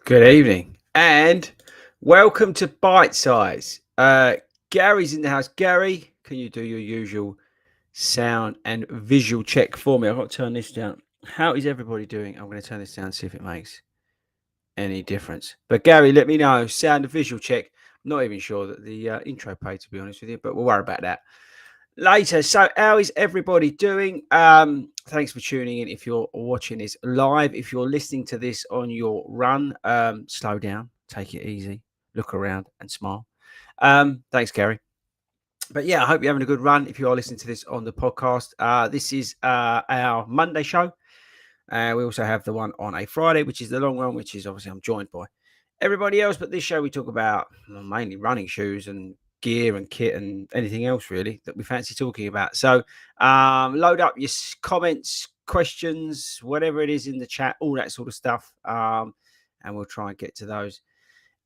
Good evening and welcome to Bite Size. Gary's in the house. Gary, can you do your usual sound and visual check for me? I've got to turn this down. How is everybody doing? I'm going to turn this down and see if it makes any difference. But Gary, let me know. Sound and visual check. I'm not even sure that the intro paid, to be honest with you, but we'll worry about that later. So, how is everybody doing? Thanks for tuning in. If you're watching this live, if you're listening to this on your run, slow down, take it easy, look around, and smile. Thanks, Gary. But yeah, I hope you're having a good run. If you are listening to this on the podcast, this is our Monday show. We also have the one on a Friday, which is the long one, which is obviously I'm joined by everybody else. But this show we talk about mainly running shoes and gear and kit and anything else really that we fancy talking about. So load up your comments, questions, whatever it is in the chat, all that sort of stuff. And we'll try and get to those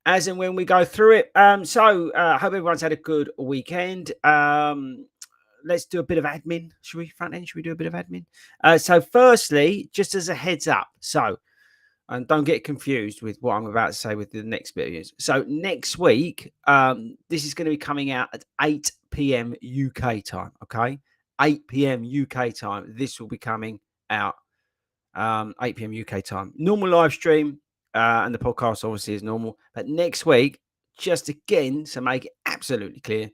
as and when we go through it. So I hope everyone's had a good weekend. Let's do a bit of admin. Should we front end? Should we do a bit of admin? So firstly, just as a heads up, and don't get confused with what I'm about to say with the next bit of news. So next week, this is going to be coming out at 8 p.m. UK time. Okay, 8 p.m. UK time. This will be coming out 8 p.m. UK time. Normal live stream, and the podcast obviously is normal. But next week, just again to make it absolutely clear,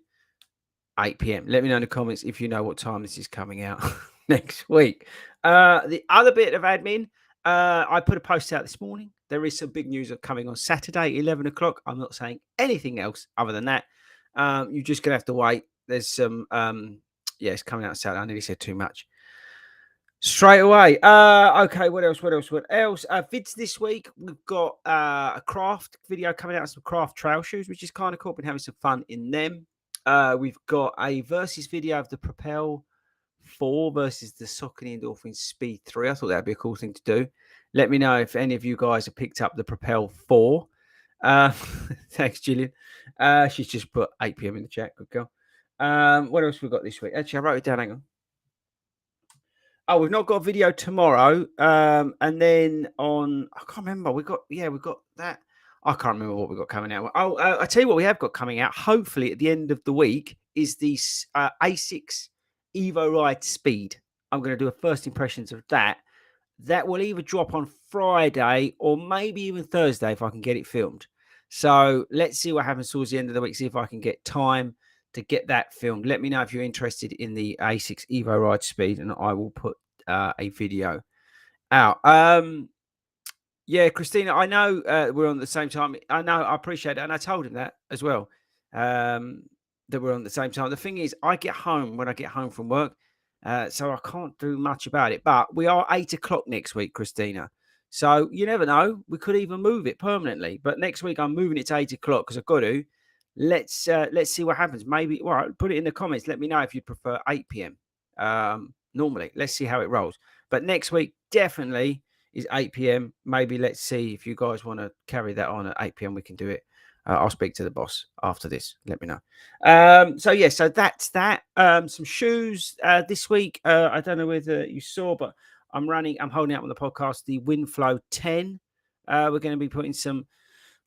8 p.m. Let me know in the comments if you know what time this is coming out next week. The other bit of admin, I put a post out this morning. There is some big news coming on Saturday, 11 o'clock. I'm not saying anything else other than that. You're just going to have to wait. There's some, it's coming out Saturday. I nearly said too much. Straight away. Okay, what else? Vids this week. We've got a craft video coming out, some craft trail shoes, which is kind of cool. Been having some fun in them. We've got a versus video of the Propel 4 versus the Saucony Endorphin Speed 3. I thought that'd be a cool thing to do. Let me know if any of you guys have picked up the Propel 4. Thanks, Gillian. She's just put 8 p.m. in the chat. Good girl. What else we got this week? Actually, I wrote it down. Hang on. Oh, we've not got a video tomorrow. And then on, I can't remember. We've got that. I can't remember what we've got coming out. Oh, I tell you what we have got coming out, hopefully at the end of the week, is the ASICS Evo Ride Speed. I'm going to do a first impressions of that. That will either drop on Friday or maybe even Thursday if I can get it filmed. So let's see what happens towards the end of the week, see if I can get time to get that filmed. Let me know if you're interested in the ASICS Evo Ride Speed, and I will put a video out. Yeah, Christina, I know we're on the same time. I know, I appreciate it, and I told him that as well. That we're on the same time. The thing is, I get home when I get home from work, so I can't do much about it. But we are 8 o'clock next week, Christina. So you never know. We could even move it permanently. But next week I'm moving it to 8 o'clock because I've got to. Let's see what happens. Maybe, all right, put it in the comments. Let me know if you prefer 8 p.m. Normally. Let's see how it rolls. But next week definitely is 8 p.m. Maybe let's see if you guys want to carry that on at 8 p.m. We can do it. I'll speak to the boss after this. Let me know. So that's that. Some shoes this week. I don't know whether you saw, but I'm holding up on the podcast the Windflow 10. We're going to be putting some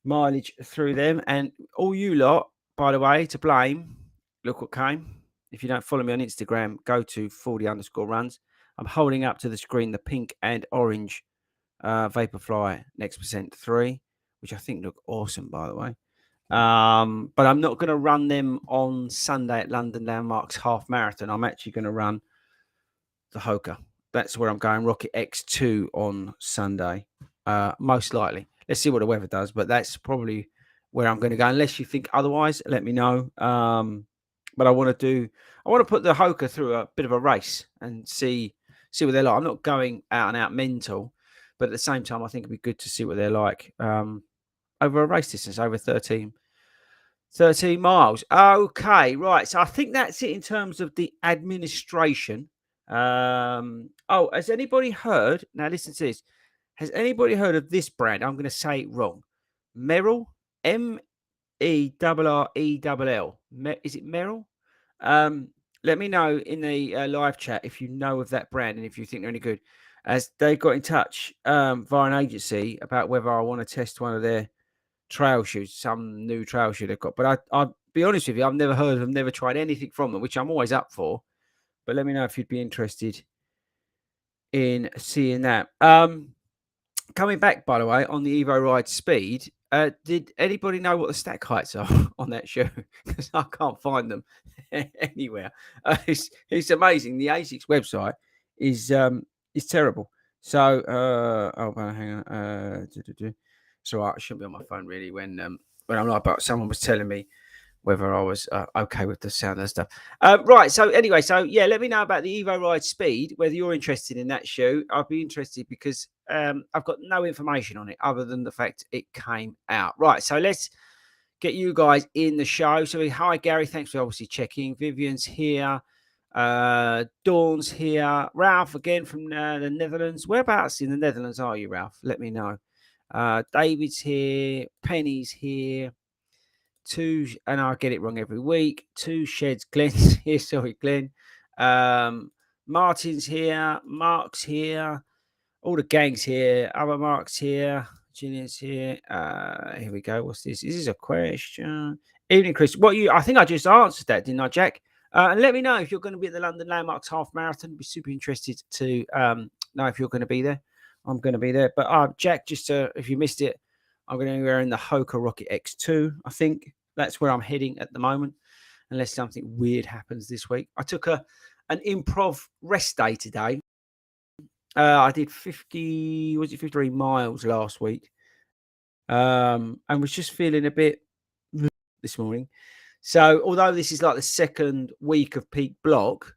mileage through them, and all you lot, by the way, to blame. Look what came. If you don't follow me on Instagram, go to FORDY_runs. I'm holding up to the screen the pink and orange Vaporfly Next Percent 3, which I think look awesome, by the way. But I'm not going to run them on Sunday at London Landmarks Half Marathon. I'm actually going to run the Hoka. That's where I'm going, Rocket X2 on Sunday, most likely. Let's see what the weather does, but that's probably where I'm going to go. Unless you think otherwise, let me know. But I want to put the Hoka through a bit of a race and see what they're like. I'm not going out and out mental, but at the same time, I think it'd be good to see what they're like over a race distance, over 13 miles. Okay, right. So I think that's it in terms of the administration. Has anybody heard? Now listen to this. Has anybody heard of this brand? I'm going to say it wrong. Merrell, Merrell. Is it Merrell? Let me know in the live chat if you know of that brand and if you think they're any good. as they got in touch via an agency about whether I want to test one of their trail shoes, some new trail shoe they've got. But I'll be honest with you, I've never heard of them, never tried anything from them, which I'm always up for. But let me know if you'd be interested in seeing that. Coming back, by the way, on the Evo Ride Speed, did anybody know what the stack heights are on that shoe? Because I can't find them anywhere. It's amazing. The ASICS website is terrible. So, oh, well, hang on. It's all right. I shouldn't be on my phone really when I'm not. But someone was telling me whether I was okay with the sound and stuff. Right. So anyway, so yeah, let me know about the Evo Ride Speed, whether you're interested in that shoe. I'd be interested because I've got no information on it other than the fact it came out. Right. So let's get you guys in the show. So hi, Gary. Thanks for obviously checking. Vivian's here. Dawn's here. Ralph again from the Netherlands. Whereabouts in the Netherlands are you, Ralph? Let me know. David's here. Penny's here. And I get it wrong every week. Two Sheds. Glenn's here. Sorry, Glenn. Martin's here. Mark's here. All the gang's here. Other Mark's here. Gillian's here. Here we go. What's this? Is this a question? Evening, Chris. I think I just answered that, didn't I, Jack? And let me know if you're going to be at the London Landmarks Half Marathon. I'd be super interested to know if you're going to be there. I'm going to be there. But Jack, just if you missed it, I'm going to be wearing the Hoka Rocket X2. I think that's where I'm heading at the moment, unless something weird happens this week. I took an improv rest day today. I did 53 miles last week, and was just feeling a bit this morning. So although this is like the second week of peak block,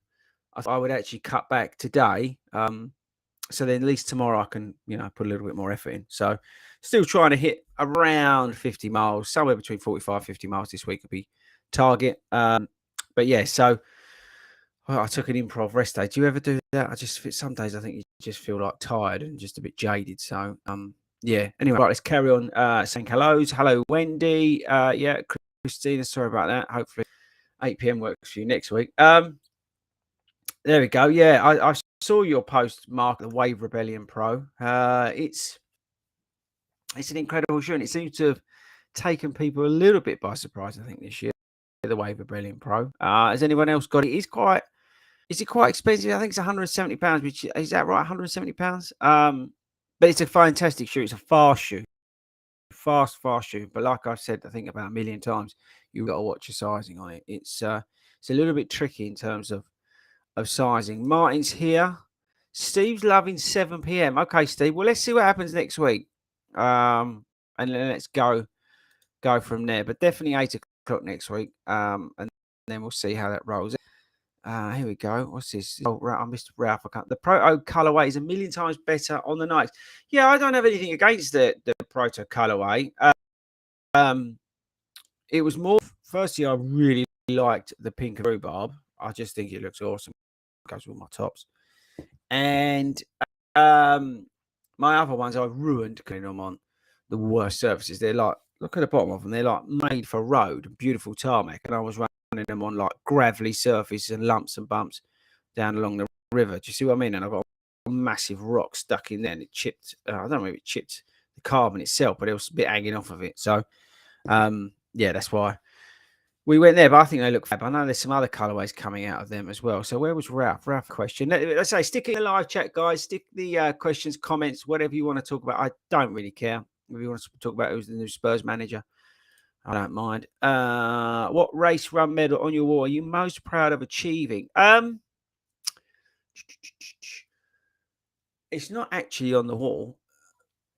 I thought I would actually cut back today. So then at least tomorrow I can, put a little bit more effort in. So still trying to hit around 50 miles, somewhere between 45, 50 miles this week would be target. But yeah, so I took an improv rest day. Do you ever do that? Some days I think you just feel like tired and just a bit jaded. So, yeah. Anyway, right, let's carry on saying hellos. Hello, Wendy. Yeah, Christina, sorry about that. Hopefully 8 p.m. works for you next week. There we go. Yeah, I saw your post, Mark, the Wave Rebellion Pro. It's an incredible shoe, and it seems to have taken people a little bit by surprise, I think, this year, the Wave Rebellion Pro. Has anyone else got it? Is it quite expensive? I think it's £170, which is that right? £170? But it's a fantastic shoe. It's a fast shoe. Fast shoe. But like I've said, I think about a million times, you've got to watch your sizing on it. It's a little bit tricky in terms of sizing. Martin's here. Steve's loving 7 p.m. Okay, Steve. Well, let's see what happens next week. And then let's go from there. But definitely 8 o'clock next week. And then we'll see how that rolls. Here we go. What's this? Oh, I missed Ralph. The Proto colorway is a million times better on the Nikes. Yeah, I don't have anything against the Proto colorway. It was more. Firstly, I really liked the pink rhubarb. I just think it looks awesome. Goes with my tops. And my other ones I ruined cleaning them on the worst surfaces. They're like, look at the bottom of them. They're like made for road, beautiful tarmac. And I was running them on like gravelly surfaces and lumps and bumps down along the river. Do you see what I mean? And I've got a massive rock stuck in there and it chipped. I don't know if it chipped the carbon itself, but it was a bit hanging off of it. So, yeah, that's why we went there, but I think they look fab. I know there's some other colorways coming out of them as well. So where was Ralph? Ralph question. Let's say stick in the live chat, guys. Stick the questions, comments, whatever you want to talk about. I don't really care. If you want to talk about who's the new Spurs manager, I don't mind. What race run medal on your wall are you most proud of achieving? It's not actually on the wall.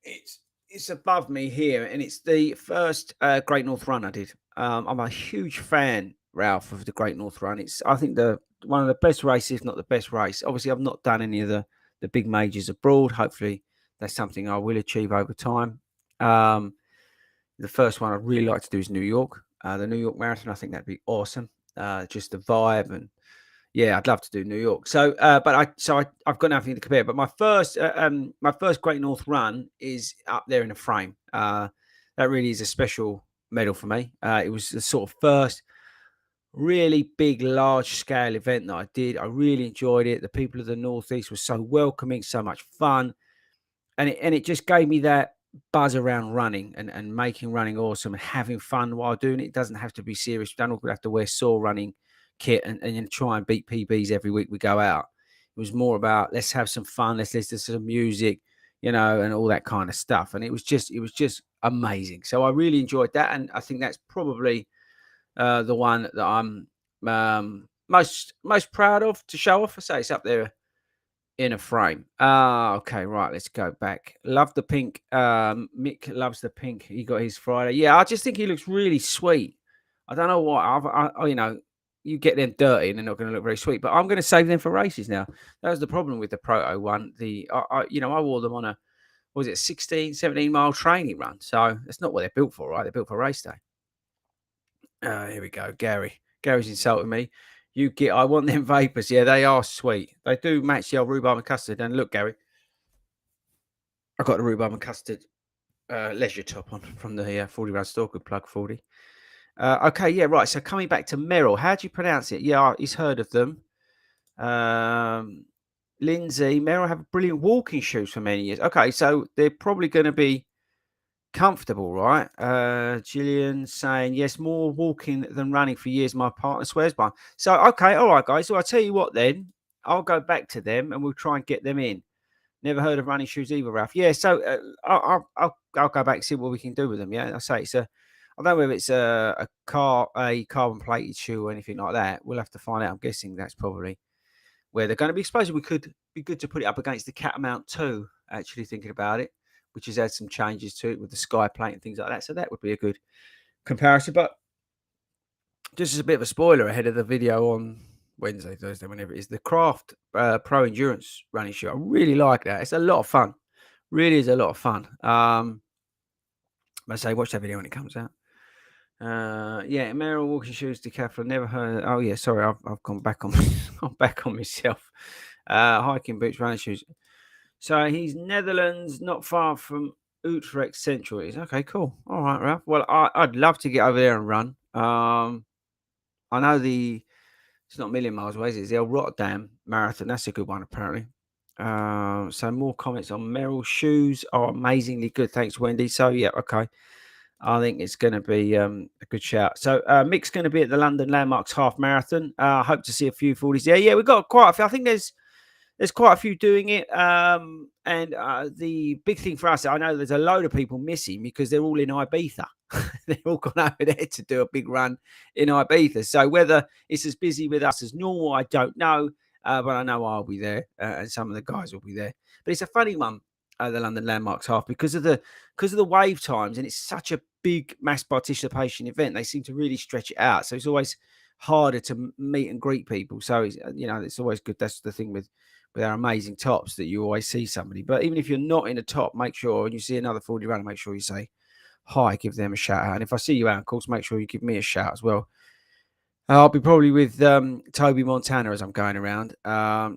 It's above me here, and it's the first Great North Run I did. I'm a huge fan, Ralph, of the Great North Run. It's, I think, one of the best races, if not the best race. Obviously, I've not done any of the big majors abroad. Hopefully, that's something I will achieve over time. The first one I'd really like to do is New York, the New York Marathon. I think that'd be awesome. Just the vibe, and yeah, I'd love to do New York. So, I've got nothing to compare. But my first Great North Run is up there in the frame. That really is a special medal for me. It was the sort of first really big, large scale event that I did. I really enjoyed it. The people of the Northeast were so welcoming, so much fun. And it just gave me that buzz around running and making running awesome and having fun while doing it. It doesn't have to be serious. We don't all have to wear sore running kit and try and beat PBs every week we go out. It was more about let's have some fun, let's listen to some music, and all that kind of stuff. And it was just amazing. So I really enjoyed that, and I think that's probably the one that I'm most proud of to show off. I say it's up there in a frame. Okay, right. Let's go back. Love the pink. Mick loves the pink. He got his Friday. Yeah, I just think he looks really sweet. I don't know why. You get them dirty and they're not going to look very sweet. But I'm going to save them for races now. That was the problem with the Proto one. I wore them on a what was it 16, 17 mile training run. So that's not what they're built for, right? They're built for race day. Here we go, Gary. Gary's insulting me. I want them vapors. Yeah, they are sweet. They do match the old rhubarb and custard. And look, Gary, I got the rhubarb and custard leisure top on from the 40 round store. Good plug, 40. Okay, yeah, right. So coming back to Merrill, how do you pronounce it? Yeah, he's heard of them. Lindsay, Merrill have brilliant walking shoes for many years. Okay, so they're probably going to be comfortable, right? Gillian saying, yes, more walking than running for years. My partner swears by. So, okay, all right, guys. So I'll tell you what then. I'll go back to them and we'll try and get them in. Never heard of running shoes either, Ralph. Yeah, so I'll go back and see what we can do with them. Yeah, I say I don't know whether it's a carbon plated shoe or anything like that. We'll have to find out. I'm guessing that's probably where they're going to be. Suppose we could be good to put it up against the Catamount 2, actually thinking about it, which has had some changes to it with the sky plate and things like that. So that would be a good comparison. But just as a bit of a spoiler ahead of the video on Wednesday, Thursday, whenever it is, the Craft Pro Endurance running shoe. I really like that. It's a lot of fun. Really is a lot of fun. I say watch that video when it comes out. Yeah, Merrill walking shoes, decathlon. Never heard. Oh yeah, sorry, I've gone back on. I'm back on myself. Hiking boots, running shoes. So he's Netherlands, not far from Utrecht Central. Is okay, cool. All right, Ralph. Well, I'd love to get over there and run. I know it's not a million miles away. It's the old Rotterdam Marathon. That's a good one, apparently. So more comments on Merrill shoes are amazingly good. Thanks, Wendy. So yeah, okay. I think it's going to be a good shout. So Mick's going to be at the London Landmarks Half Marathon. I hope to see a few 40s there. Yeah, we've got quite a few. I think there's quite a few doing it. And the big thing for us, I know there's a load of people missing because they're all in Ibiza. They've all gone over there to do a big run in Ibiza. So whether it's as busy with us as normal, I don't know. But I know I'll be there and some of the guys will be there. But it's a funny one, the London Landmarks Half, because of the wave times, and it's such a big mass participation event. They seem to really stretch it out. So it's always harder to meet and greet people. So it's always good. That's the thing with our amazing tops, that you always see somebody. But even if you're not in a top, make sure, and you see another 40 runner, make sure you say hi, give them a shout out. And if I see you out, of course, make sure you give me a shout as well. I'll be probably with Toby Montana as I'm going around.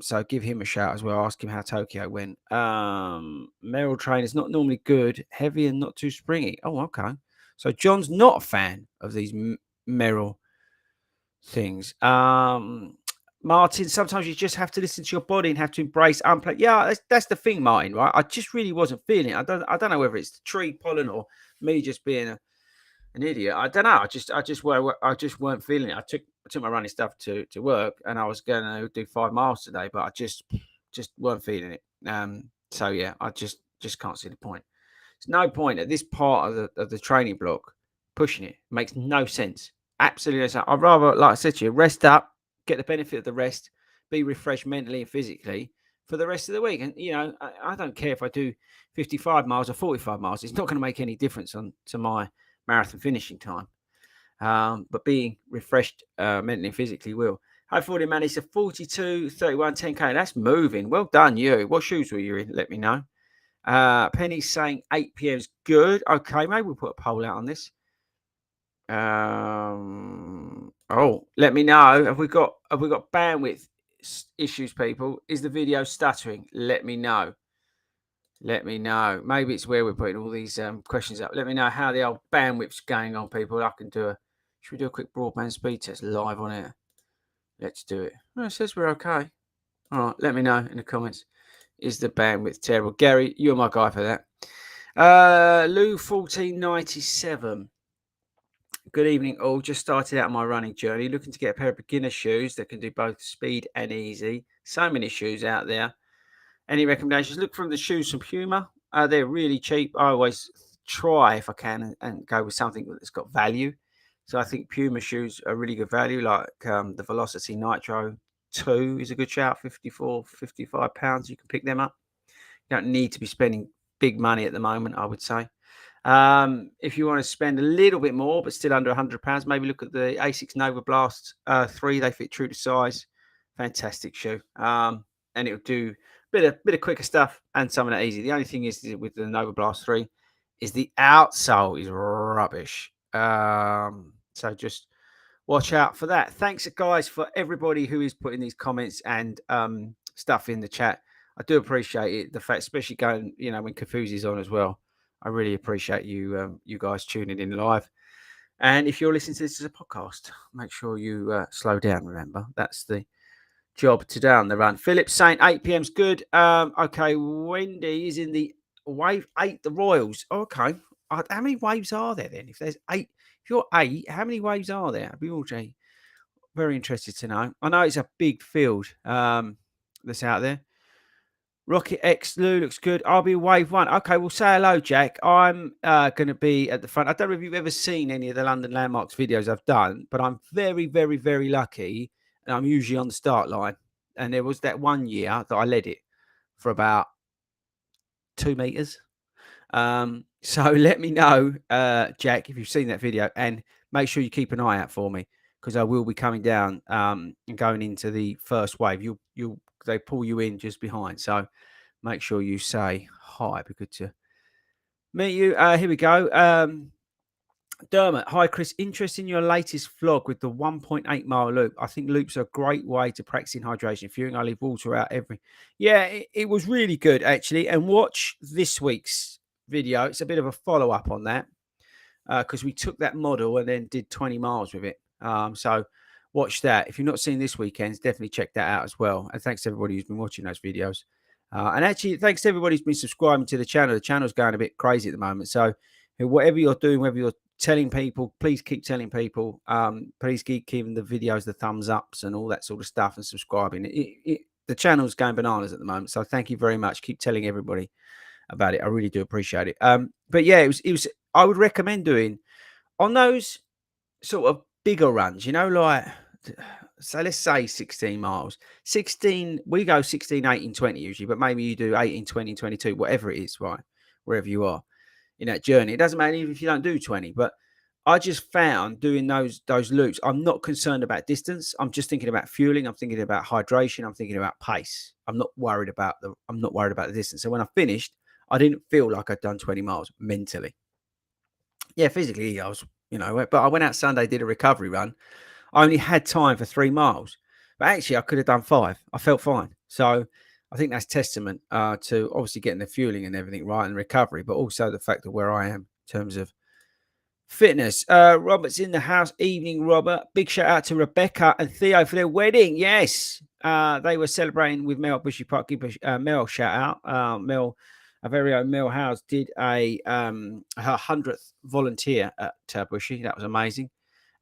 So give him a shout as well. Ask him how Tokyo went. Merrill train is not normally good, heavy and not too springy. Oh, okay. So John's not a fan of these Merrill things. Martin, sometimes you just have to listen to your body and have to embrace unplanned. Yeah, that's the thing, Martin. Right? I just really wasn't feeling it. I don't know whether it's the tree pollen or me just being an idiot. I don't know. I just weren't feeling it. I took my running stuff to work, and I was going to do 5 miles today, but I just weren't feeling it. So yeah, I just can't see the point. There's no point at this part of the training block pushing it. Makes no sense. Absolutely no sense. I'd rather, like I said to you, rest up, get the benefit of the rest, be refreshed mentally and physically for the rest of the week. And I don't care if I do 55 miles or 45 miles. It's not going to make any difference to my marathon finishing time. But being refreshed mentally and physically will. Hi, 40 man. It's a 42, 31, 10K. That's moving. Well done, you. What shoes were you in? Let me know. Penny's saying 8 p.m. is good. Okay, maybe we'll put a poll out on this. Let me know. Have we got bandwidth issues, people? Is the video stuttering? Let me know. Maybe it's where we're putting all these questions up. Let me know how the old bandwidth's going on, people. I can do a Should we do a quick broadband speed test live on air? Let's do it. Oh, it says we're okay. All right, let me know in the comments. Is the bandwidth terrible? Gary, you're my guy for that. Lou 1497. Good evening, all. Just started out my running journey, looking to get a pair of beginner shoes that can do both speed and easy. So many shoes out there. Any recommendations? Look from the shoes from Puma. They're really cheap. I always try, if I can, and go with something that's got value. So I think Puma shoes are really good value, like the Velocity Nitro 2 is a good shout, 54, 55 pounds. You can pick them up. You don't need to be spending big money at the moment, I would say. If you want to spend a little bit more, but still under £100, maybe look at the Asics Nova Blast 3. They fit true to size. Fantastic shoe. And it'll do bit of quicker stuff and some of that easy. The only thing is with the Nova Blast 3 is the outsole is rubbish. So just watch out for that. Thanks, guys, for everybody who is putting these comments and stuff in the chat. I do appreciate it. The fact, especially going, when Kafuzi's on as well. I really appreciate you, you guys tuning in live. And if you're listening to this as a podcast, make sure you slow down. Remember, that's the job to down the run. Philip saying 8 p.m.'s good. Okay, Wendy is in the wave 8, the Royals. Okay, how many waves are there then? If there's 8, if you're 8, how many waves are there? I'd be all very interested to know. I know it's a big field that's out there. Rocket X Lou looks good. I'll be wave 1. Okay, well, say hello, Jack. I'm going to be at the front. I don't know if you've ever seen any of the London Landmarks videos I've done, but I'm very, very, very lucky. And I'm usually on the start line. And there was that one year that I led it for about 2 meters. So let me know, Jack, if you've seen that video, and make sure you keep an eye out for me because I will be coming down and going into the first wave. They pull you in just behind. So make sure you say hi. It'd be good to meet you. Here we go. Dermot, hi Chris. Interest in your latest vlog with the 1.8 mile loop. I think loops are a great way to practicing hydration. Fueling, I leave water out every. Yeah, it was really good actually. And watch this week's video. It's a bit of a follow up on that because we took that model and then did 20 miles with it. So watch that. If you've not seen this weekend's, definitely check that out as well. And thanks to everybody who's been watching those videos. And actually, thanks to everybody who's been subscribing to the channel. The channel's going a bit crazy at the moment. So whatever you're doing, whether you're telling people, please keep telling people. Please keep giving the videos the thumbs ups and all that sort of stuff and subscribing. The channel's going bananas at the moment. So thank you very much. Keep telling everybody about it. I really do appreciate it. But yeah, it was. I would recommend doing on those sort of bigger runs, like, so let's say 16 miles. 16, we go 16, 18, 20 usually, but maybe you do 18, 20, 22, whatever it is, right? Wherever you are in that journey. It doesn't matter even if you don't do 20, but I just found doing those loops, I'm not concerned about distance. I'm just thinking about fueling. I'm thinking about hydration. I'm thinking about pace. I'm not worried about the distance. So when I finished, I didn't feel like I'd done 20 miles mentally. Yeah, physically I was, but I went out Sunday, did a recovery run. I only had time for 3 miles, but actually I could have done 5. I felt fine. So I think that's testament to obviously getting the fueling and everything right and recovery, but also the fact of where I am in terms of fitness. Robert's in the house. Evening, Robert. Big shout out to Rebecca and Theo for their wedding. Yes, they were celebrating with Mel Bushy Park. Mel, shout out. Mel, our very own Mel Howes, did her 100th volunteer at Bushy. That was amazing.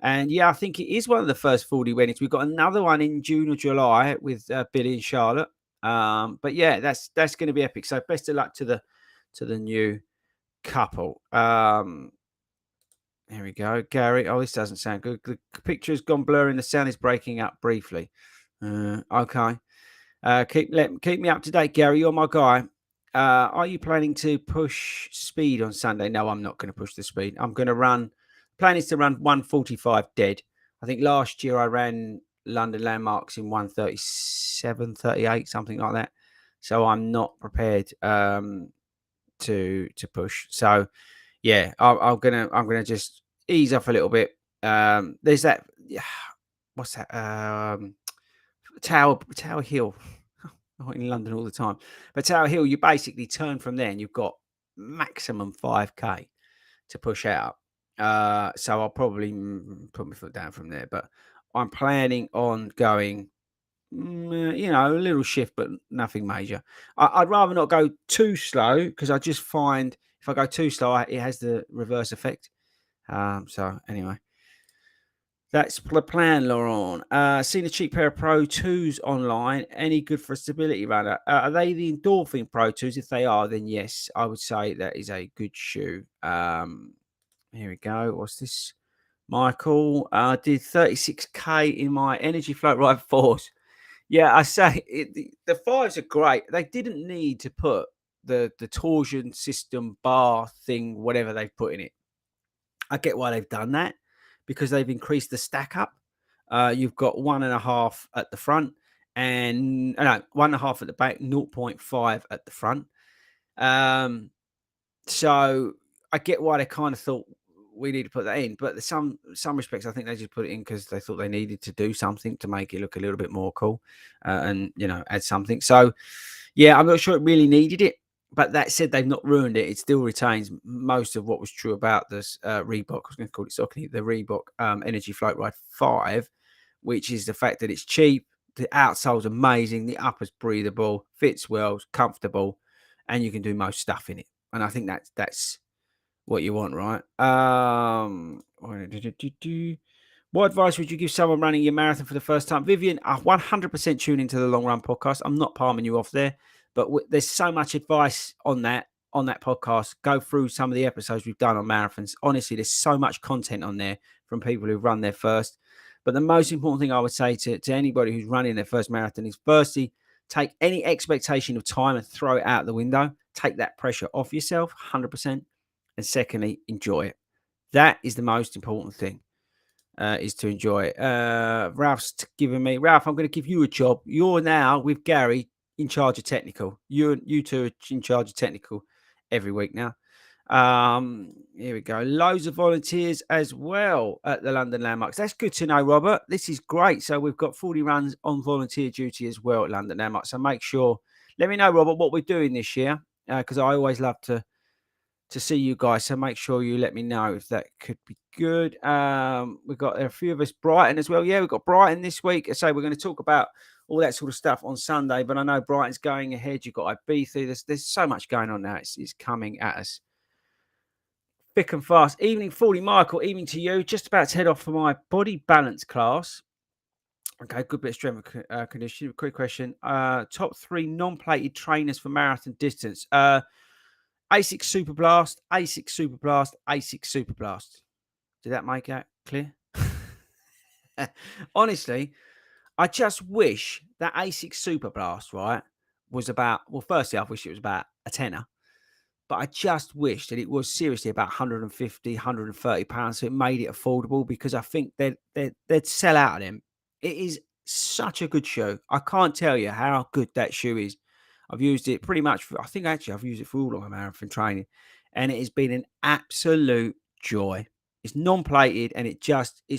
And yeah, I think it is one of the first 40 weddings. We've got another one in June or July with Billy and Charlotte. But yeah, that's going to be epic. So best of luck to the new couple. Here we go, Gary. Oh, this doesn't sound good. The picture's gone blurry and the sound is breaking up briefly. Okay. Keep me up to date, Gary. You're my guy. Are you planning to push speed on Sunday? No, I'm not going to push the speed. I'm going to run. Plan is to run 1:45 dead. I think last year I ran London Landmarks in 1:37, 38, something like that. So I'm not prepared to push. So yeah, I'm gonna just ease off a little bit. There's that. What's that? Tower Hill. I'm in London all the time, but Tower Hill, you basically turn from there and you've got maximum 5k to push out. So I'll probably put my foot down from there. But I'm planning on going, a little shift, but nothing major. I'd rather not go too slow because I just find if I go too slow, it has the reverse effect. So anyway, that's the plan, Laurent. Seen a cheap pair of Pro 2s online. Any good for a stability runner? Are they the Endorphin Pro 2s? If they are, then yes, I would say that is a good shoe. Here we go. What's this? Michael, I did 36k in my Energy Float Ride 4s. Yeah, I say the fives are great. They didn't need to put the torsion system bar thing, whatever they've put in it. I get why they've done that because they've increased the stack up. You've got 1.5 at the front and no, 1.5 at the back, 0.5 at the front. So I get why they kind of thought we need to put that in, but some respects I think they just put it in because they thought they needed to do something to make it look a little bit more cool, and add something. So yeah, I'm not sure it really needed it. But that said, they've not ruined it. It still retains most of what was true about this Reebok. I was going to call it Saucony, the Reebok Energy Float Ride 5, which is the fact that it's cheap, the outsole's amazing, the upper's breathable, fits well, it's comfortable, and you can do most stuff in it. And I think that's what you want, right? What advice would you give someone running your marathon for the first time? Vivian, I 100% tune into the Long Run podcast. I'm not palming you off there, but there's so much advice on that podcast. Go through some of the episodes we've done on marathons. Honestly, there's so much content on there from people who've run their first. But the most important thing I would say to anybody who's running their first marathon is firstly, take any expectation of time and throw it out the window. Take that pressure off yourself, 100%. And secondly, enjoy it. That is the most important thing. Is to enjoy it. Ralph's giving me, Ralph, I'm going to give you a job. You're now with Gary in charge of technical. You two are in charge of technical every week now. Here we go. Loads of volunteers as well at the London Landmarks. That's good to know, Robert. This is great. So we've got 40 runs on volunteer duty as well at London Landmarks. So make sure, let me know, Robert, what we're doing this year, because I always love to see you guys. So make sure you let me know if that could be good. We've got a few of us Brighton as well. Yeah, we've got Brighton this week. So we're going to talk about all that sort of stuff on Sunday. But I know Brighton's going ahead. You've got Ibiza. There's so much going on now. It's coming at us thick and fast. Evening, 40 Michael. Evening to you. Just about to head off for my body balance class. Okay, good bit of strength conditioning. Quick question. Top 3 non-plated trainers for marathon distance. ASICS Super Blast, ASICS Super Blast, ASICS Super Blast. Did that make that clear? Honestly, I just wish that ASICS Super Blast, right, was about, well, firstly, I wish it was about a tenner, but I just wish that it was seriously about 150, 130 pounds, so it made it affordable, because I think they'd sell out of them. It is such a good shoe. I can't tell you how good that shoe is. I've used it pretty much for, I think actually I've used it for all of my marathon training, and it has been an absolute joy. It's non-plated and it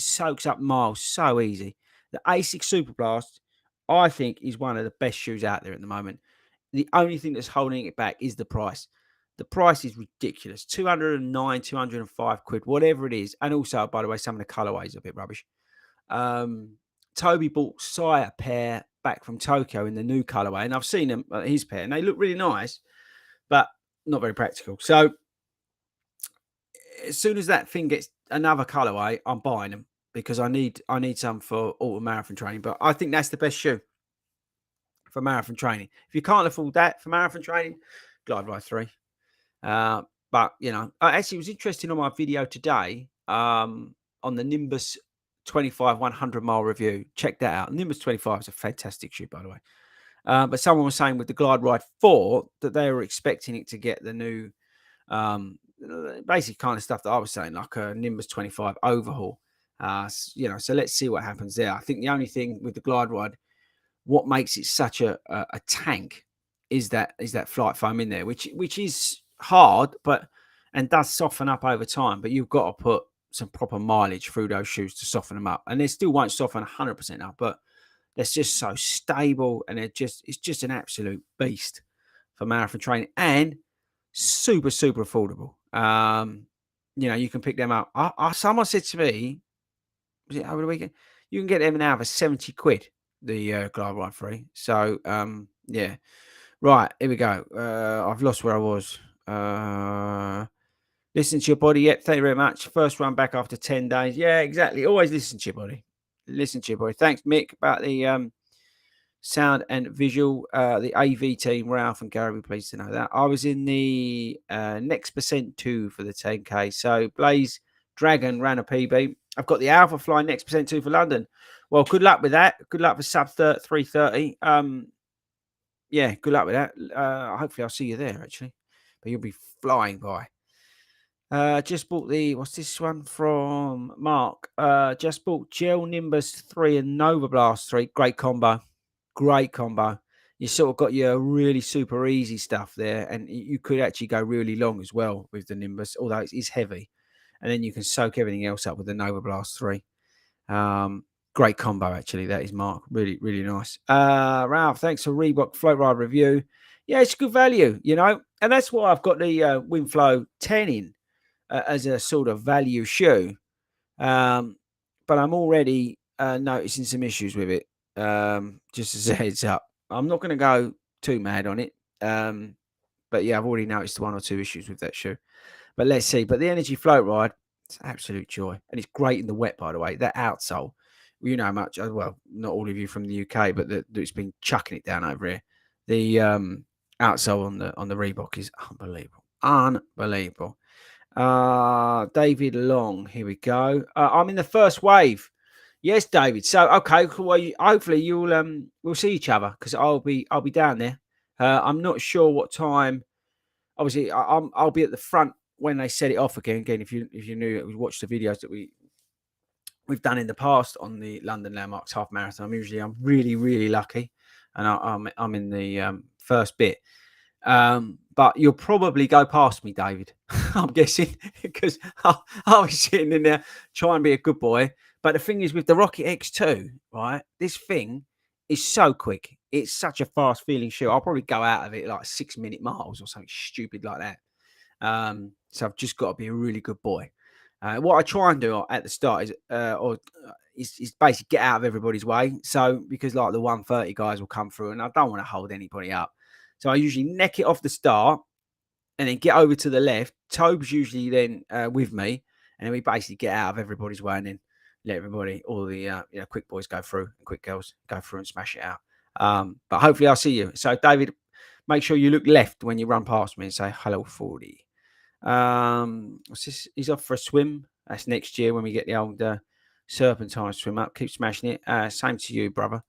soaks up miles so easy. The ASICS Super Blast, I think, is one of the best shoes out there at the moment. The only thing that's holding it back is the price. The price is ridiculous. 209, 205 quid, whatever it is. And also, by the way, some of the colorways are a bit rubbish. Toby bought Sire pair back from Tokyo in the new colorway, and I've seen them, his pair, and they look really nice, but not very practical. So as soon as that thing gets another colorway, I'm buying them, because I need some for autumn marathon training. But I think that's the best shoe for marathon training. If you can't afford that for marathon training, Glide Ride 3. But actually, it was interesting on my video today on the Nimbus 25 100 mile review. Check that out. Nimbus 25 is a fantastic shoe, by the way. But someone was saying with the Glide Ride 4 that they were expecting it to get the new, basic kind of stuff that I was saying, like a Nimbus 25 overhaul. So let's see what happens there. I think the only thing with the Glide Ride, what makes it such a tank, is that flight foam in there, which is hard, and does soften up over time. But you've got to put some proper mileage through those shoes to soften them up, and they still won't soften 100% up, but they're just so stable, and it's just an absolute beast for marathon training, and super affordable. you can pick them up. Someone said to me, was it over the weekend? You can get them now for 70 quid, the Glide Ride Free. So, yeah. Right, here we go. I've lost where I was. Listen to your body. Yep, thank you very much. First run back after 10 days. Yeah, exactly. Always listen to your body. Listen to your body. Thanks, Mick, about the sound and visual. The AV team, Ralph and Gary, we're pleased to know that. I was in the next percent 2 for the 10K. So Blaze Dragon ran a PB. I've got the Alpha Fly next percent 2 for London. Well, good luck with that. Good luck for sub 330. Yeah, good luck with that. Hopefully I'll see you there, actually. But you'll be flying by. Just bought what's this one from Mark? Just bought Gel Nimbus 3 and Nova Blast 3. Great combo. Great combo. You sort of got your really super easy stuff there, and you could actually go really long as well with the Nimbus, although it is heavy. And then you can soak everything else up with the Nova Blast 3. Great combo, actually. That is, Mark. Really, really nice. Ralph, thanks for Reebok Float Ride review. Yeah, it's good value, and that's why I've got the Winflow 10 in as a sort of value shoe. But I'm already noticing some issues with it. Just as a heads up, I'm not going to go too mad on it. But yeah, I've already noticed 1 or 2 issues with that shoe. But let's see. But the Energy Float Ride, it's absolute joy. And it's great in the wet, by the way. That outsole, you know how much, well, not all of you from the UK, but it's been chucking it down over here. The outsole on the Reebok is unbelievable. Unbelievable. David Long, here we go. I'm in the first wave. Yes, David. So okay, well, hopefully we'll see each other because I'll be down there. I'm not sure what time. Obviously, I'll be at the front when they set it off again. Again, if you knew, we watched the videos that we've done in the past on the London Landmarks Half Marathon. I'm really lucky, and I'm in the first bit. But you'll probably go past me, David. I'm guessing because I'll be sitting in there trying to be a good boy. But the thing is, with the Rocket X2, right? This thing is so quick. It's such a fast feeling shoe. I'll probably go out of it like 6-minute miles or something stupid like that. So I've just got to be a really good boy. What I try and do at the start is basically get out of everybody's way. So because like the 130 guys will come through, and I don't want to hold anybody up. So I usually neck it off the start and then get over to the left. Tobe's usually then with me, and then we basically get out of everybody's way and then let everybody, all the quick boys go through and quick girls go through and smash it out. But hopefully I'll see you. So David, make sure you look left when you run past me and say hello, FORDY. What's this? He's off for a swim. That's next year when we get the old Serpentine swim up. Keep smashing it. Same to you, brother.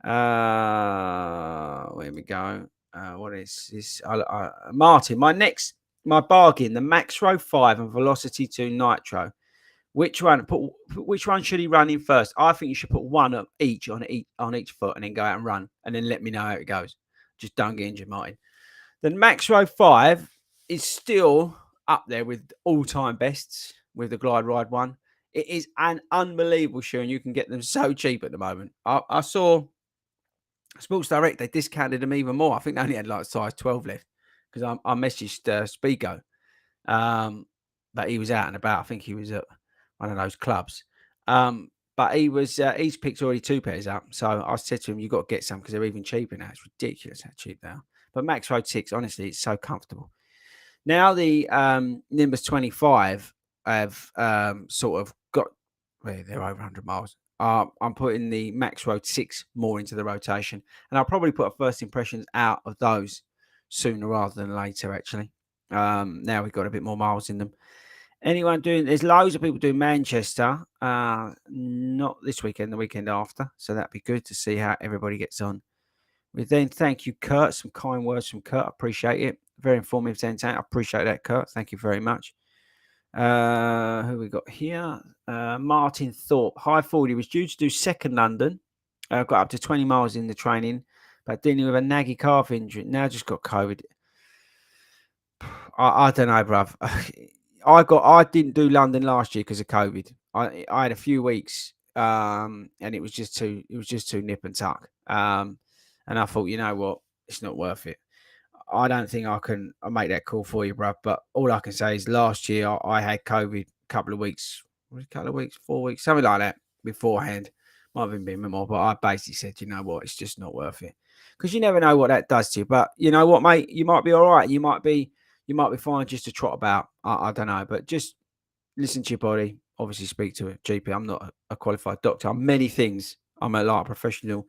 Where we go. What is this? Martin, my bargain, the Maxro 5 and Velocity 2 Nitro. Which one should he run in first? I think you should put one of each on each foot and then go out and run and then let me know how it goes. Just don't get injured, Martin. The Maxro 5 is still up there with all-time bests with the Glide Ride one. It is an unbelievable shoe, and you can get them so cheap at the moment. I saw Sports Direct, they discounted them even more. I think they only had like size 12 left because I messaged Spigo, but he was out and about. I think he was at one of those clubs. But he's picked already 2 pairs up. So I said to him, you've got to get some because they're even cheaper now. It's ridiculous how cheap they are. But Max Road 6, honestly, it's so comfortable. Now the Nimbus 25 have sort of got, well, they're over 100 miles. I'm putting the Max Road 6 more into the rotation. And I'll probably put a first impressions out of those sooner rather than later, actually. Now we've got a bit more miles in them. There's loads of people doing Manchester. Not this weekend, the weekend after. So that'd be good to see how everybody gets on. We then thank you, Kurt. Some kind words from Kurt. I appreciate it. Very informative, entertaining. I appreciate that, Kurt. Thank you very much. Who we got here? Martin Thorpe. Hi, FORDY. Was due to do second London. Got up to 20 miles in the training, but dealing with a naggy calf injury. Now just got COVID. I don't know, bruv. I didn't do London last year because of COVID. I had a few weeks, and it was just too nip and tuck. And I thought, you know what, it's not worth it. I don't think I'll make that call for you, bruv. But all I can say is last year I had COVID a couple of weeks, was it a couple of weeks, 4 weeks, something like that beforehand. Might have even been more, but I basically said, you know what, it's just not worth it. Because you never know what that does to you. But you know what, mate, you might be all right. You might be fine just to trot about. I don't know. But just listen to your body. Obviously speak to a GP. I'm not a qualified doctor. I'm many things. I'm a like professional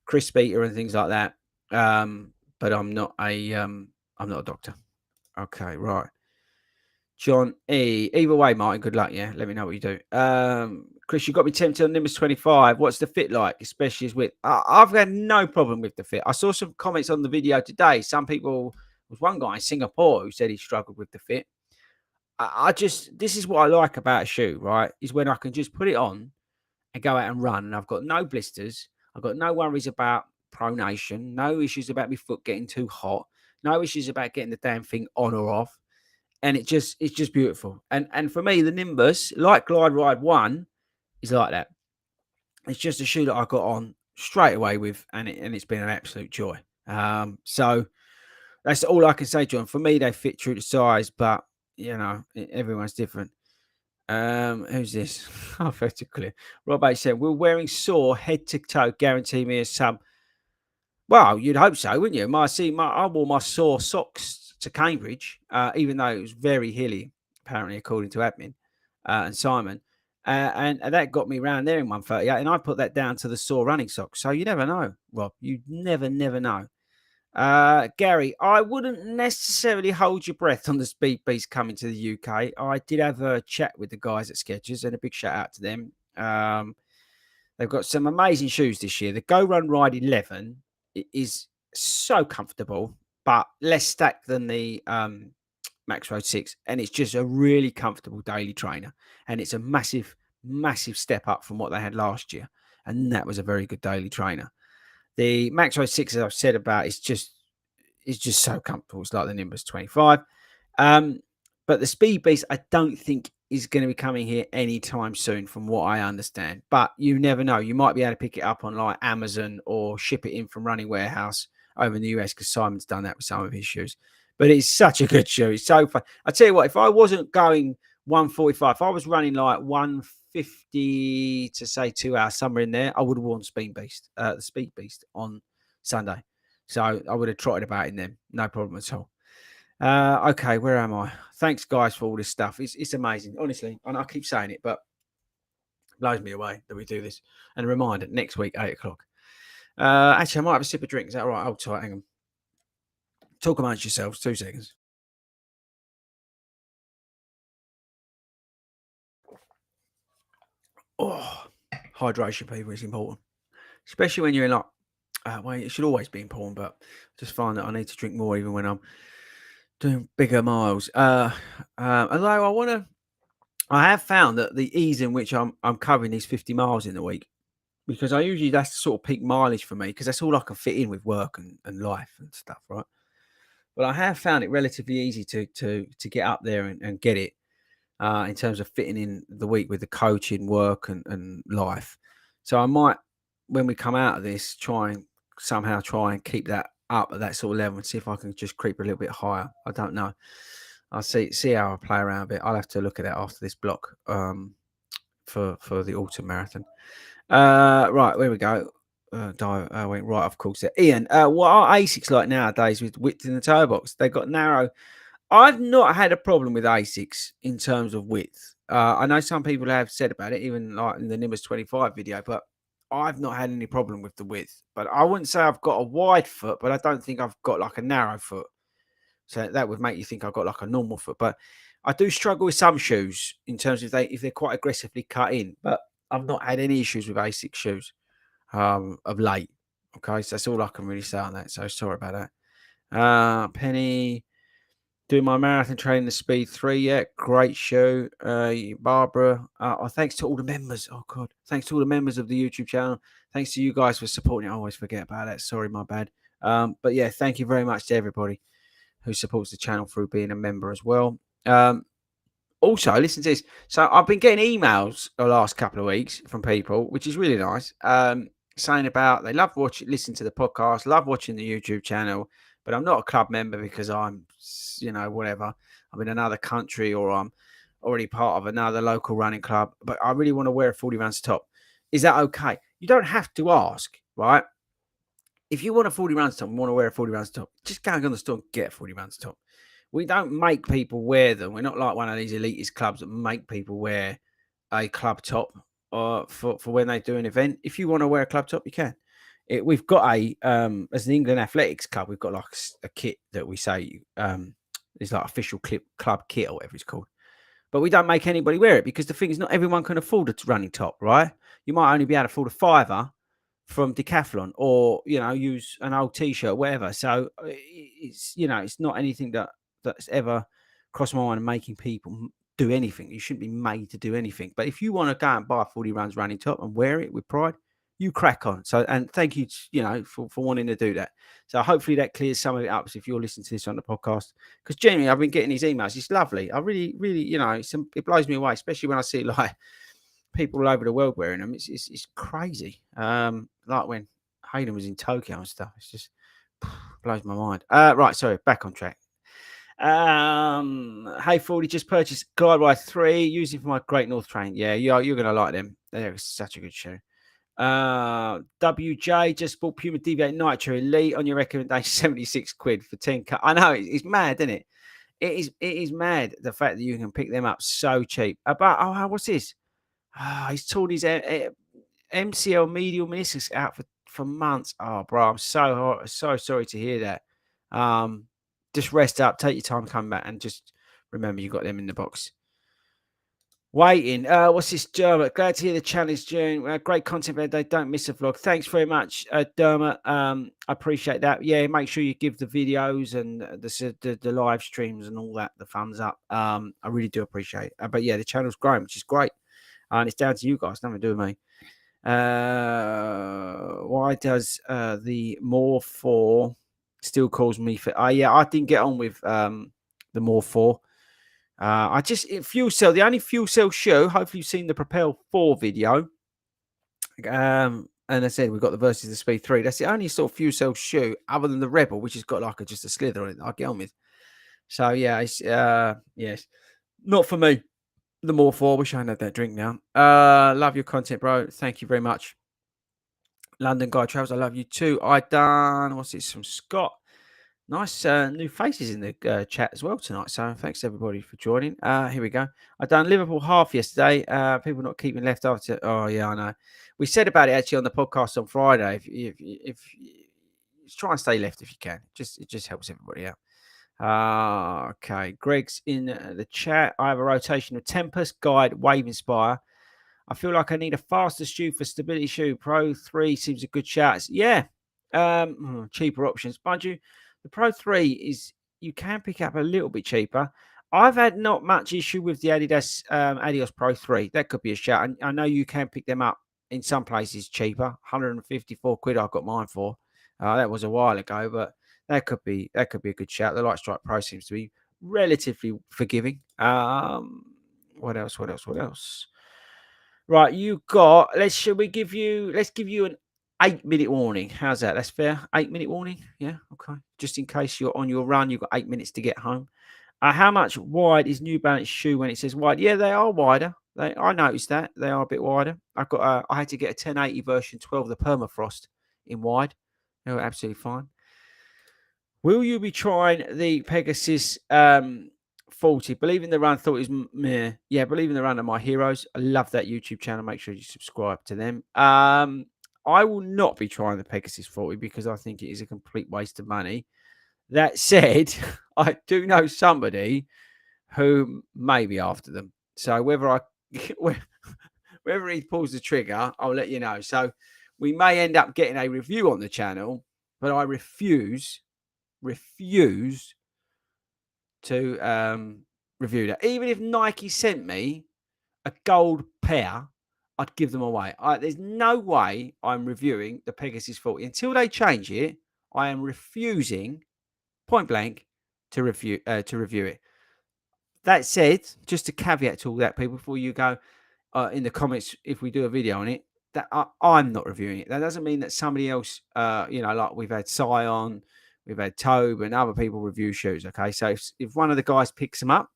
crisp eater and things like that. But I'm not a doctor. Okay, right. John E. Either way, Martin, good luck. Yeah, let me know what you do. Chris, you got me tempted on Nimbus 25. What's the fit like, especially as with? I've had no problem with the fit. I saw some comments on the video today. Some people, there was one guy in Singapore who said he struggled with the fit. I just, this is what I like about a shoe, right? Is when I can just put it on and go out and run, and I've got no blisters. I've got no worries about pronation, no issues about my foot getting too hot, no issues about getting the damn thing on or off. And it's just beautiful. And for me, the Nimbus, like Glide Ride 1, is like that. It's just a shoe that I got on straight away with, and it's been an absolute joy. So that's all I can say, John. For me, they fit true to size, but everyone's different. Who's this? Oh, very clear. Rob H said, we're wearing sore head to toe, guarantee me a sub. Well, you'd hope so, wouldn't you? I wore my sore socks to Cambridge, even though it was very hilly, apparently, according to admin and Simon. And that got me round there in 138. And I put that down to the sore running socks. So you never know, Rob. You never know. Gary, I wouldn't necessarily hold your breath on the Speed Beast coming to the UK. I did have a chat with the guys at Skechers, and a big shout out to them. They've got some amazing shoes this year. The Go Run Ride 11 is so comfortable, but less stacked than the Max Road 6, and it's just a really comfortable daily trainer. And it's a massive, massive step up from what they had last year, and that was a very good daily trainer. The Max Road 6, as I've said about, it's just so comfortable. It's like the Nimbus 25. But the Speed Beast, I don't think is going to be coming here anytime soon, from what I understand. But you never know. You might be able to pick it up on like Amazon or ship it in from Running Warehouse over in the US, because Simon's done that with some of his shoes. But it's such a good shoe. It's so fun. I tell you what, if I wasn't going 145, if I was running like 150 to say 2 hours, somewhere in there, I would have worn the Speed Beast on Sunday. So I would have trotted about in them. No problem at all. Okay, where am I? Thanks, guys, for all this stuff. It's amazing, honestly. And I keep saying it, but it blows me away that we do this. And a reminder, next week, 8 o'clock. Actually, I might have a sip of drink. Is that all right? Hold tight. Hang on. Talk amongst yourselves. 2 seconds. Oh, hydration, people, is important. Especially when you're in like, well, it should always be important, but I just find that I need to drink more even when I'm doing bigger miles. Although I have found that the ease in which I'm covering these 50 miles in the week, because that's the sort of peak mileage for me, because that's all I can fit in with work and life and stuff, right? But I have found it relatively easy to get up there and get it in terms of fitting in the week with the coaching, work and life. So I might, when we come out of this, try and keep that up at that sort of level and see if I can just creep a little bit higher. I don't know. I'll see how I play around a bit. I'll have to look at it after this block for the autumn marathon. Right, where we go. Went right off course there. Ian, what are ASICs like nowadays with width in the toe box? They've got narrow. I've not had a problem with ASICs in terms of width. I know some people have said about it, even like in the Nimbus 25 video, but I've not had any problem with the width. But I wouldn't say I've got a wide foot, but I don't think I've got like a narrow foot. So that would make you think I've got like a normal foot. But I do struggle with some shoes in terms of if they're quite aggressively cut in. But I've not had any issues with ASIC shoes of late. Okay, so that's all I can really say on that. So sorry about that. Penny, doing my marathon training, the Speed 3. Yeah, great show. Barbara, thanks to all the members. Oh, God. Thanks to all the members of the YouTube channel. Thanks to you guys for supporting. I always forget about that. Sorry, my bad. But yeah, thank you very much to everybody who supports the channel through being a member as well. Also, listen to this. So I've been getting emails the last couple of weeks from people, which is really nice, saying about they love listening to the podcast, love watching the YouTube channel, but I'm not a club member because I'm, whatever. I'm in another country or I'm already part of another local running club, but I really want to wear a 40 rounds top. Is that okay? You don't have to ask, right? If you want a 40 rounds top and want to wear a 40 rounds top, just go on the store and get a 40 rounds top. We don't make people wear them. We're not like one of these elitist clubs that make people wear a club top for when they do an event. If you want to wear a club top, you can. We've got as an England Athletics Club, we've got like a kit that we say is like official club kit or whatever it's called. But we don't make anybody wear it because the thing is, not everyone can afford a running top, right? You might only be able to afford a fiver from Decathlon, or use an old T-shirt, whatever. So it's not anything that's ever crossed my mind of making people do anything. You shouldn't be made to do anything. But if you want to go and buy a 40 rounds running top and wear it with pride, you crack on. So, and thank you, for wanting to do that. So hopefully that clears some of it up. So if you're listening to this on the podcast, because generally I've been getting these emails, it's lovely. I really, really, it blows me away, especially when I see like people all over the world wearing them. It's crazy. Like when Hayden was in Tokyo and stuff. It's just blows my mind. Right, sorry, back on track. Hey, Fordy, just purchased Glidewire 3 using for my Great North train. Yeah, you're gonna like them. They're such a good shoe. WJ just bought Puma Deviate Nitro Elite on your recommendation, 76 quid for 10 cut. I know it's mad, isn't it? It is mad, the fact that you can pick them up so cheap. But what's this? He's told his MCL medial meniscus out for months. Oh, bro, I'm so sorry to hear that. Just rest up, take your time, come back, and just remember you got them in the box. Waiting. What's this, Dermot? Glad to hear the challenge, June. Great content every day. Don't miss a vlog. Thanks very much, Dermot. I appreciate that. Yeah, make sure you give the videos and the live streams and all that the thumbs up. I really do appreciate it. But yeah, the channel's growing, which is great. And it's down to you guys, nothing to do with me. Why does the more 4 still calls me for? Yeah, I didn't get on with the more 4. Fuel cell, the only fuel cell show. Hopefully, you've seen the Propel 4 video. And I said we've got the versus the Speed 3. That's the only sort of fuel cell shoe other than the Rebel, which has got like just a slither on it. I get on with. So yeah, it's yes, not for me. The more 4. Wish I had that drink now. Love your content, bro. Thank you very much. London Guy Travels, I love you too. I done, what's this from Scott? Nice new faces in the chat as well tonight. So thanks everybody for joining. Here we go. I done Liverpool half yesterday. People not keeping left after. Oh yeah, I know. We said about it actually on the podcast on Friday. If try and stay left if you can. It just helps everybody out. Okay, Greg's in the chat. I have a rotation of Tempest, Guide, Wave Inspire. I feel like I need a faster shoe for stability shoe. Pro 3 seems a good shout. Yeah. Cheaper options. Mind you, the Pro 3 is, you can pick up a little bit cheaper. I've had not much issue with the Adidas Adios Pro 3. That could be a shout. And I know you can pick them up in some places cheaper. 154 quid I got mine for. That was a while ago, but that could be a good shout. The Light Strike Pro seems to be relatively forgiving. What else? Right, you got. Let's give you an 8-minute warning. How's that? That's fair. 8-minute warning. Yeah, okay. Just in case you're on your run, you've got 8 minutes to get home. How much wide is New Balance shoe when it says wide? Yeah, they are wider. I noticed that they are a bit wider. I had to get a 1080 version 12, the permafrost in wide. They were absolutely fine. Will you be trying the Pegasus 40? Believe in the Run thought is meh. Yeah, Believe in the Run are my heroes. I love that YouTube channel. Make sure you subscribe to them. I will not be trying the Pegasus 40 because I think it is a complete waste of money. That said, I do know somebody who may be after them. So whether he pulls the trigger, I'll let you know. So we may end up getting a review on the channel, but I refuse to review that. Even if Nike sent me a gold pair, I'd give them away. There's no way I'm reviewing the Pegasus 40 until they change it. I am refusing, point blank, to review it. That said, just a caveat to all that, people, before you go in the comments, if we do a video on it, that I'm not reviewing it. That doesn't mean that somebody else, like we've had Scion, We've had Tobe and other people review shoes. Okay, so if one of the guys picks them up,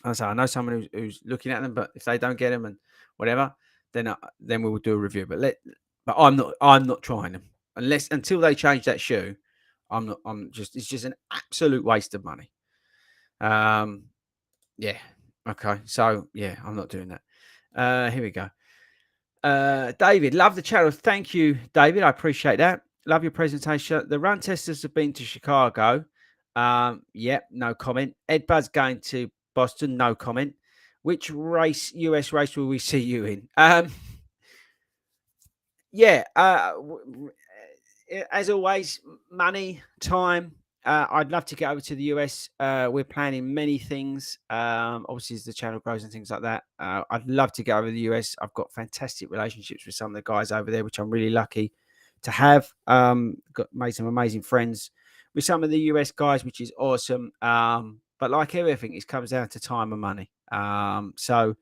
I know someone who's looking at them, but if they don't get them and whatever, then we will do a review. But I'm not trying them until they change that shoe. I'm not. It's just an absolute waste of money. Yeah. Okay. So yeah, I'm not doing that. Here we go. David, love the channel. Thank you, David. I appreciate that. Love your presentation. The run testers have been to Chicago. Yep, no comment. Ed Bud's going to Boston. No comment. Which US race will we see you in? Yeah. As always, money, time. I'd love to get over to the US. We're planning many things. Obviously, as the channel grows and things like that, I'd love to get over to the US. I've got fantastic relationships with some of the guys over there, which I'm really lucky to have. Made some amazing friends with some of the US guys, which is awesome. But like everything, it comes down to time and money. So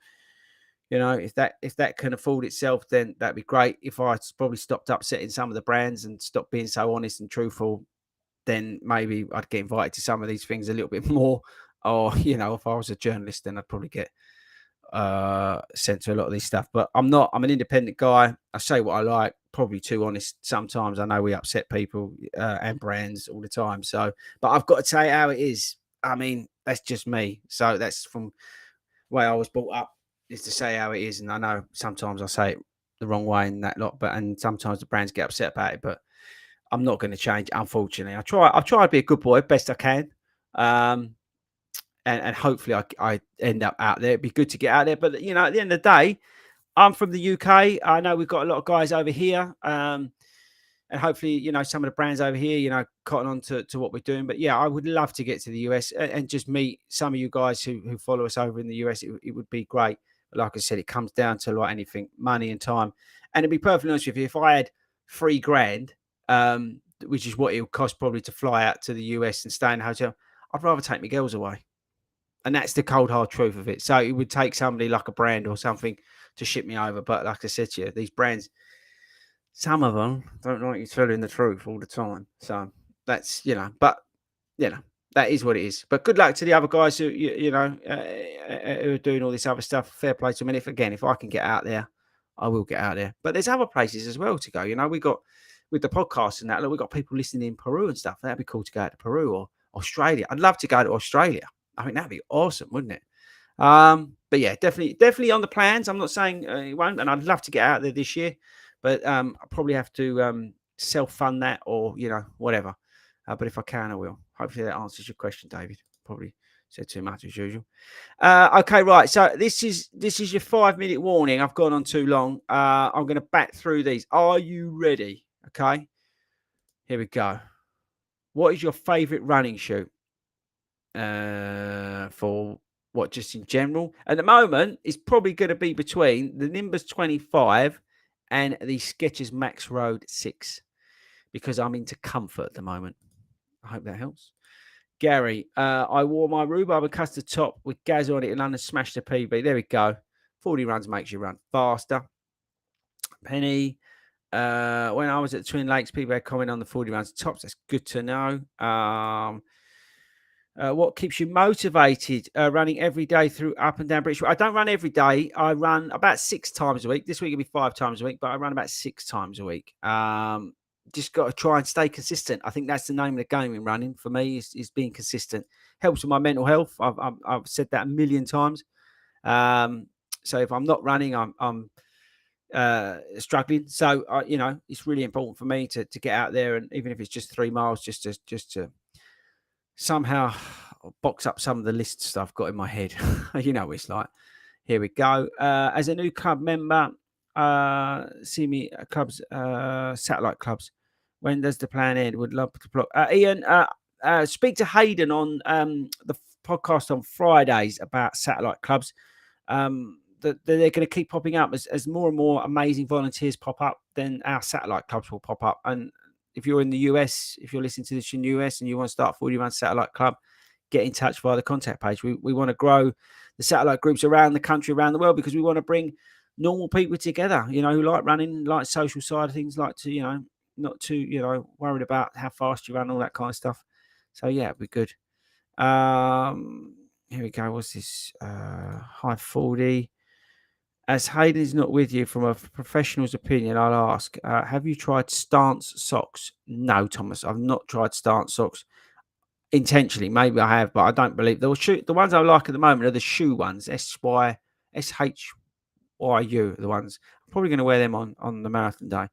if that can afford itself, then that'd be great. If I probably stopped upsetting some of the brands and stopped being so honest and truthful, then maybe I'd get invited to some of these things a little bit more. Or, if I was a journalist, then I'd probably get sent to a lot of these stuff. But I'm not. I'm an independent guy. I say what I like, probably too honest sometimes. I know we upset people and brands all the time. So, but I've got to say how it is. I mean, that's just me. So that's from the way I was brought up, is to say how it is. And I know sometimes I say it the wrong way and that lot, and sometimes the brands get upset about it. But I'm not going to change, unfortunately. I've tried to be a good boy, best I can. And hopefully I end up out there. It'd be good to get out there. But, at the end of the day, I'm from the UK. I know we've got a lot of guys over here. And hopefully, some of the brands over here, cotton on to what we're doing. But yeah, I would love to get to the US and just meet some of you guys who follow us over in the US. It would be great. But like I said, it comes down to like anything, money and time. And to be perfectly honest with you, if I had $3,000, which is what it would cost probably to fly out to the US and stay in a hotel, I'd rather take my girls away. And that's the cold hard truth of it. So it would take somebody like a brand or something to ship me over. But like I said to you, these brands, some of them don't like you telling the truth all the time. So that's, but, that is what it is. But good luck to the other guys who, who are doing all this other stuff. Fair play to them. And if I can get out there, I will get out there. But there's other places as well to go. We got, with the podcast and that, look, we've got people listening in Peru and stuff. That'd be cool to go out to Peru or Australia. I'd love to go to Australia. I think that'd be awesome, wouldn't it? But yeah, definitely on the plans. I'm not saying it won't, and I'd love to get out there this year, but I'll probably have to self-fund that or whatever. But if I can, I will. Hopefully that answers your question, David. Probably said too much as usual. Okay, right. So this is your 5-minute warning. I've gone on too long. I'm going to back through these. Are you ready? Okay. Here we go. What is your favorite running shoe? For what, just in general? At the moment, it's probably going to be between the Nimbus 25 and the Skechers Max Road 6 because I'm into comfort at the moment. I hope that helps. Gary, I wore my rhubarb custard top with Gaz on it in London, smashed the PB. There we go. 40 runs makes you run faster. Penny, when I was at Twin Lakes, people had comment on the 40 runs tops. That's good to know. What keeps you motivated running every day through up and down British? I don't run every day. I run about 6 times a week. This week it'll be 5 times a week, but I run about 6 times a week. Just got to try and stay consistent. I think that's the name of the game in running for me is being consistent. Helps with my mental health. I've said that a million times. So if I'm not running, I'm struggling. So it's really important for me to get out there, and even if it's just 3 miles, just to somehow box up some of the lists that I've got in my head. What it's like. Here we go. As a new club member, see me at clubs, satellite clubs. When does the plan end? Would love to block. Ian, speak to Hayden on the podcast on Fridays about satellite clubs. They're going to keep popping up as more and more amazing volunteers pop up. Then our satellite clubs will pop up. And if you're in the US, if you're listening to this in the US and you want to start 40 Run Satellite Club, get in touch via the contact page. We want to grow the satellite groups around the country, around the world, because we want to bring normal people together, who like running, like social side of things, like to, not too worried about how fast you run, all that kind of stuff. So yeah, it'd be good. Here we go. What's this? Hi, FORDY. As Hayden is not with you, from a professional's opinion, I'll ask: have you tried stance socks? No, Thomas, I've not tried stance socks intentionally. Maybe I have, but I don't believe the ones I like at the moment are the shoe ones. SHYU, the ones. I'm probably going to wear them on the marathon day.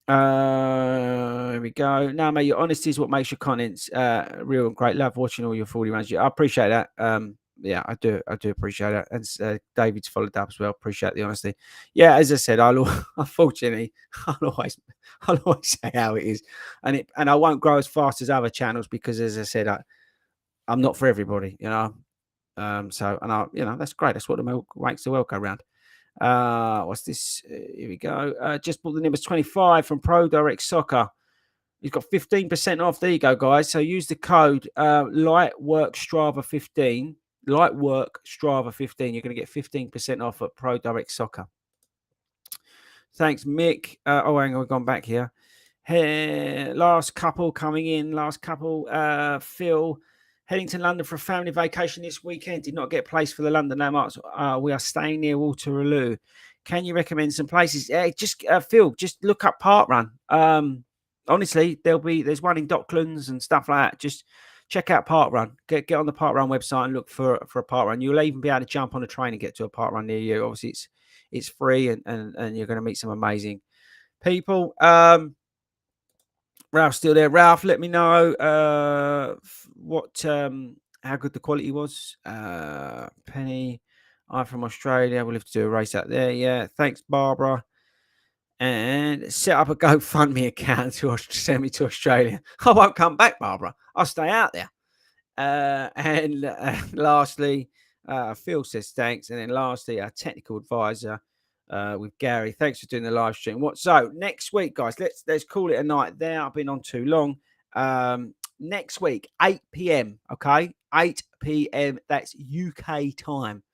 Here we go. Now, mate, your honesty is what makes your contents real and great. Love watching all your 40 runs. I appreciate that. Yeah, I do appreciate that. And David's followed up as well. Appreciate the honesty. Yeah, as I said, unfortunately, I'll always say how it is, and I won't grow as fast as other channels because, as I said, I'm not for everybody. So that's great. That's what the milk makes the world go round. What's this? Here we go. Just bought the numbers 25 from Pro Direct Soccer. You've got 15% off. There you go, guys. So use the code LightWorkStrava15. LightWorkStrava15. You're going to get 15% off at Pro Direct Soccer. Thanks, Mick. Hang on, we've gone back here. Hey, last couple coming in. Phil. Heading to London for a family vacation this weekend. Did not get a place for the London landmarks. We are staying near Waterloo. Can you recommend some places? Phil, just look up Parkrun. Honestly, there's one in Docklands and stuff like that. Just check out Parkrun. Get on the Parkrun website and look for a Parkrun. You'll even be able to jump on a train and get to a Parkrun near you. Obviously, it's free and you're going to meet some amazing people. Ralph's still there. Ralph, let me know how good the quality was. Penny, I'm from Australia. We'll have to do a race out there. Yeah, thanks, Barbara. And set up a GoFundMe account to send me to Australia. I won't come back, Barbara. I'll stay out there. Lastly, Phil says thanks. And then lastly, our technical advisor with Gary. Thanks for doing the live stream. So next week, guys, let's call it a night there. I've been on too long. Next week, 8 p.m. Okay, 8 p.m. That's UK time.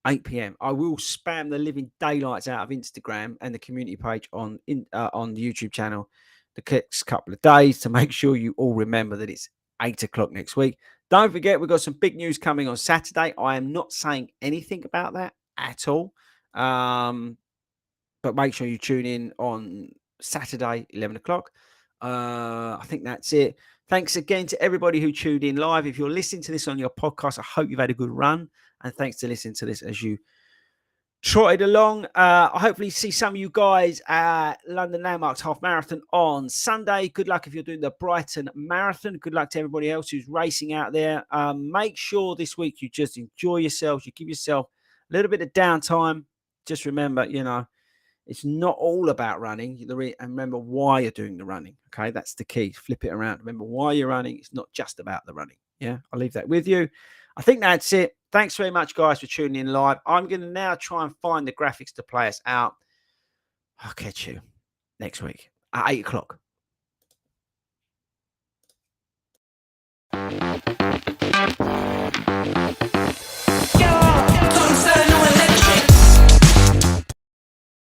8 p.m. I will spam the living daylights out of Instagram and the community page on the YouTube channel the next couple of days to make sure you all remember that it's 8 o'clock next week. Don't forget, we've got some big news coming on Saturday. I am not saying anything about that at all. But make sure you tune in on Saturday, 11 o'clock. I think that's it. Thanks again to everybody who tuned in live. If you're listening to this on your podcast, I hope you've had a good run. And thanks to listening to this as you trotted along. I hopefully see some of you guys at London Landmarks Half Marathon on Sunday. Good luck if you're doing the Brighton Marathon. Good luck to everybody else who's racing out there. Make sure this week you just enjoy yourselves. You give yourself a little bit of downtime. Just remember, it's not all about running. And remember why you're doing the running. Okay, that's the key. Flip it around. Remember why you're running. It's not just about the running. Yeah, I'll leave that with you. I think that's it. Thanks very much, guys, for tuning in live. I'm going to now try and find the graphics to play us out. I'll catch you next week at 8 o'clock.